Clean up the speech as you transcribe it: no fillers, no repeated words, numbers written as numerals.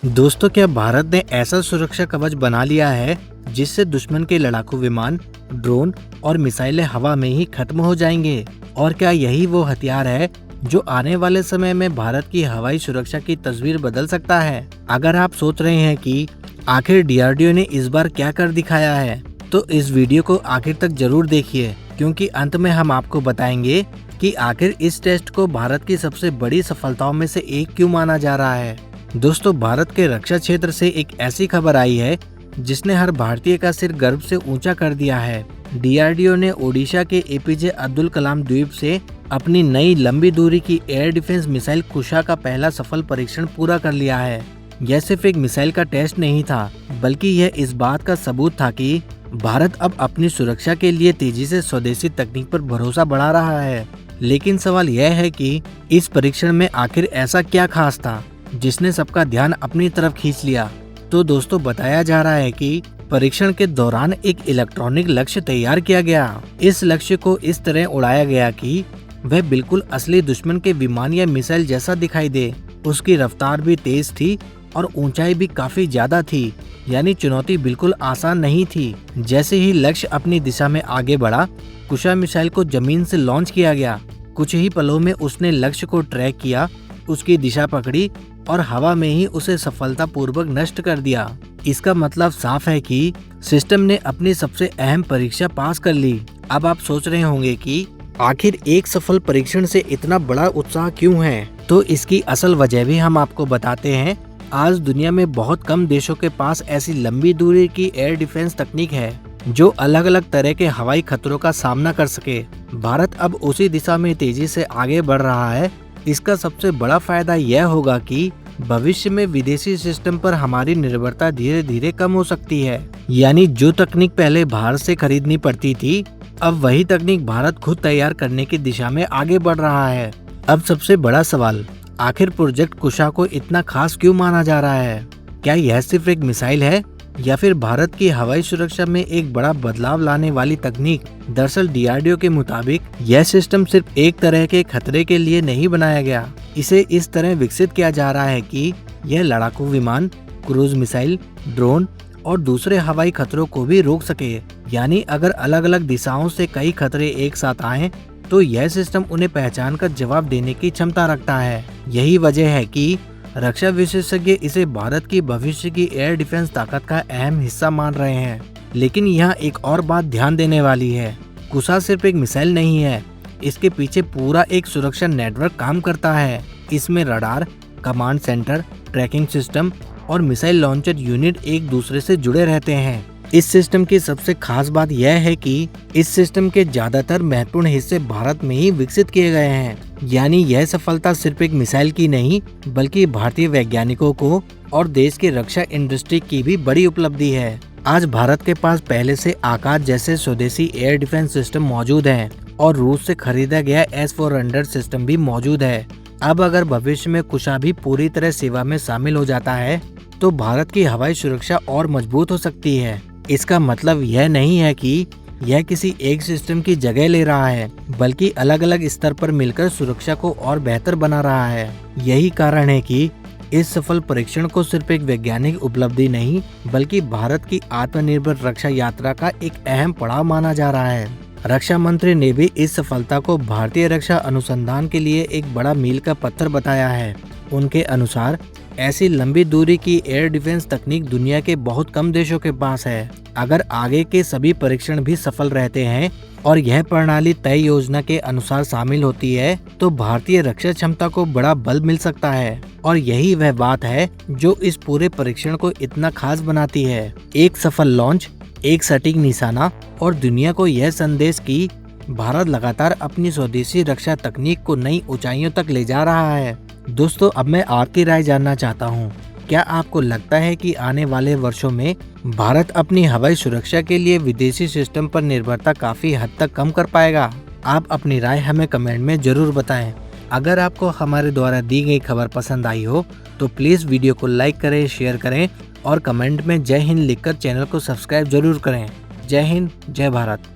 दोस्तों, क्या भारत ने ऐसा सुरक्षा कवच बना लिया है जिससे दुश्मन के लड़ाकू विमान, ड्रोन और मिसाइलें हवा में ही खत्म हो जाएंगे? और क्या यही वो हथियार है जो आने वाले समय में भारत की हवाई सुरक्षा की तस्वीर बदल सकता है? अगर आप सोच रहे हैं कि आखिर डीआरडीओ ने इस बार क्या कर दिखाया है, तो इस वीडियो को आखिर तक जरूर देखिए, क्योंकि अंत में हम आपको बताएंगे कि आखिर इस टेस्ट को भारत की सबसे बड़ी सफलताओं में से एक क्यों माना जा रहा है। दोस्तों, भारत के रक्षा क्षेत्र से एक ऐसी खबर आई है जिसने हर भारतीय का सिर गर्व से ऊंचा कर दिया है। डीआरडीओ ने ओडिशा के एपीजे अब्दुल कलाम द्वीप से अपनी नई लंबी दूरी की एयर डिफेंस मिसाइल कुशा का पहला सफल परीक्षण पूरा कर लिया है। यह सिर्फ एक मिसाइल का टेस्ट नहीं था, बल्कि यह इस बात का सबूत था कि भारत अब अपनी सुरक्षा के लिए तेजी से स्वदेशी तकनीक पर भरोसा बढ़ा रहा है। लेकिन सवाल यह है कि इस परीक्षण में आखिर ऐसा क्या खास था जिसने सबका ध्यान अपनी तरफ खींच लिया। तो दोस्तों, बताया जा रहा है कि परीक्षण के दौरान एक इलेक्ट्रॉनिक लक्ष्य तैयार किया गया। इस लक्ष्य को इस तरह उड़ाया गया कि वह बिल्कुल असली दुश्मन के विमान या मिसाइल जैसा दिखाई दे। उसकी रफ्तार भी तेज थी और ऊंचाई भी काफी ज्यादा थी, यानी चुनौती बिल्कुल आसान नहीं थी। जैसे ही लक्ष्य अपनी दिशा में आगे बढ़ा, कुशा मिसाइल को जमीन से लॉन्च किया गया। कुछ ही पलों में उसने लक्ष्य को ट्रैक किया, उसकी दिशा पकड़ी और हवा में ही उसे सफलतापूर्वक नष्ट कर दिया। इसका मतलब साफ है कि सिस्टम ने अपनी सबसे अहम परीक्षा पास कर ली। अब आप सोच रहे होंगे कि आखिर एक सफल परीक्षण से इतना बड़ा उत्साह क्यों है? तो इसकी असल वजह भी हम आपको बताते हैं। आज दुनिया में बहुत कम देशों के पास ऐसी लंबी दूरी की एयर डिफेंस तकनीक है जो अलग अलग तरह के हवाई खतरों का सामना कर सके। भारत अब उसी दिशा में तेजी से आगे बढ़ रहा है। इसका सबसे बड़ा फायदा यह होगा कि भविष्य में विदेशी सिस्टम पर हमारी निर्भरता धीरे धीरे कम हो सकती है। यानी जो तकनीक पहले बाहर से खरीदनी पड़ती थी, अब वही तकनीक भारत खुद तैयार करने की दिशा में आगे बढ़ रहा है। अब सबसे बड़ा सवाल, आखिर प्रोजेक्ट कुशा को इतना खास क्यों माना जा रहा है? क्या यह सिर्फ एक मिसाइल है या फिर भारत की हवाई सुरक्षा में एक बड़ा बदलाव लाने वाली तकनीक? दरअसल डीआरडीओ के मुताबिक यह सिस्टम सिर्फ एक तरह के खतरे के लिए नहीं बनाया गया। इसे इस तरह विकसित किया जा रहा है कि यह लड़ाकू विमान, क्रूज मिसाइल, ड्रोन और दूसरे हवाई खतरों को भी रोक सके। यानी अगर अलग अलग दिशाओं से कई खतरे एक साथ आए, तो यह सिस्टम उन्हें पहचान कर जवाब देने की क्षमता रखता है। यही वजह है कि रक्षा विशेषज्ञ इसे भारत की भविष्य की एयर डिफेंस ताकत का अहम हिस्सा मान रहे हैं। लेकिन यहाँ एक और बात ध्यान देने वाली है। कुशा सिर्फ एक मिसाइल नहीं है, इसके पीछे पूरा एक सुरक्षा नेटवर्क काम करता है। इसमें radar, command centre, tracking system और मिसाइल लॉन्चर यूनिट एक दूसरे से जुड़े रहते हैं। इस सिस्टम की सबसे खास बात यह है कि इस सिस्टम के ज्यादातर महत्वपूर्ण हिस्से भारत में ही विकसित किए गए हैं। यानी यह सफलता सिर्फ एक मिसाइल की नहीं, बल्कि भारतीय वैज्ञानिकों को और देश की रक्षा इंडस्ट्री की भी बड़ी उपलब्धि है। आज भारत के पास पहले से आकाश जैसे स्वदेशी एयर डिफेंस सिस्टम मौजूद हैं और रूस से खरीदा गया S-400 सिस्टम भी मौजूद है। अब अगर भविष्य में कुशा भी पूरी तरह सेवा में शामिल हो जाता है, तो भारत की हवाई सुरक्षा और मजबूत हो सकती है। इसका मतलब यह नहीं है कि यह किसी एक सिस्टम की जगह ले रहा है, बल्कि अलग अलग स्तर पर मिलकर सुरक्षा को और बेहतर बना रहा है। यही कारण है कि इस सफल परीक्षण को सिर्फ एक वैज्ञानिक उपलब्धि नहीं, बल्कि भारत की आत्मनिर्भर रक्षा यात्रा का एक अहम पड़ाव माना जा रहा है। रक्षा मंत्री ने भी इस सफलता को भारतीय रक्षा अनुसंधान के लिए एक बड़ा मील का पत्थर बताया है। उनके अनुसार ऐसी लंबी दूरी की एयर डिफेंस तकनीक दुनिया के बहुत कम देशों के पास है। अगर आगे के सभी परीक्षण भी सफल रहते हैं और यह प्रणाली तय योजना के अनुसार शामिल होती है, तो भारतीय रक्षा क्षमता को बड़ा बल मिल सकता है। और यही वह बात है जो इस पूरे परीक्षण को इतना खास बनाती है। एक सफल लॉन्च, एक सटीक निशाना और दुनिया को यह संदेश कि भारत लगातार अपनी स्वदेशी रक्षा तकनीक को नई ऊंचाइयों तक ले जा रहा है। दोस्तों, अब मैं आपकी राय जानना चाहता हूँ। क्या आपको लगता है कि आने वाले वर्षों में भारत अपनी हवाई सुरक्षा के लिए विदेशी सिस्टम पर निर्भरता काफी हद तक कम कर पाएगा? आप अपनी राय हमें कमेंट में जरूर बताएं। अगर आपको हमारे द्वारा दी गई खबर पसंद आई हो, तो प्लीज वीडियो को लाइक करें, शेयर करें और कमेंट में जय हिंद लिखकर चैनल को सब्सक्राइब जरूर करें। जय हिंद, जय भारत।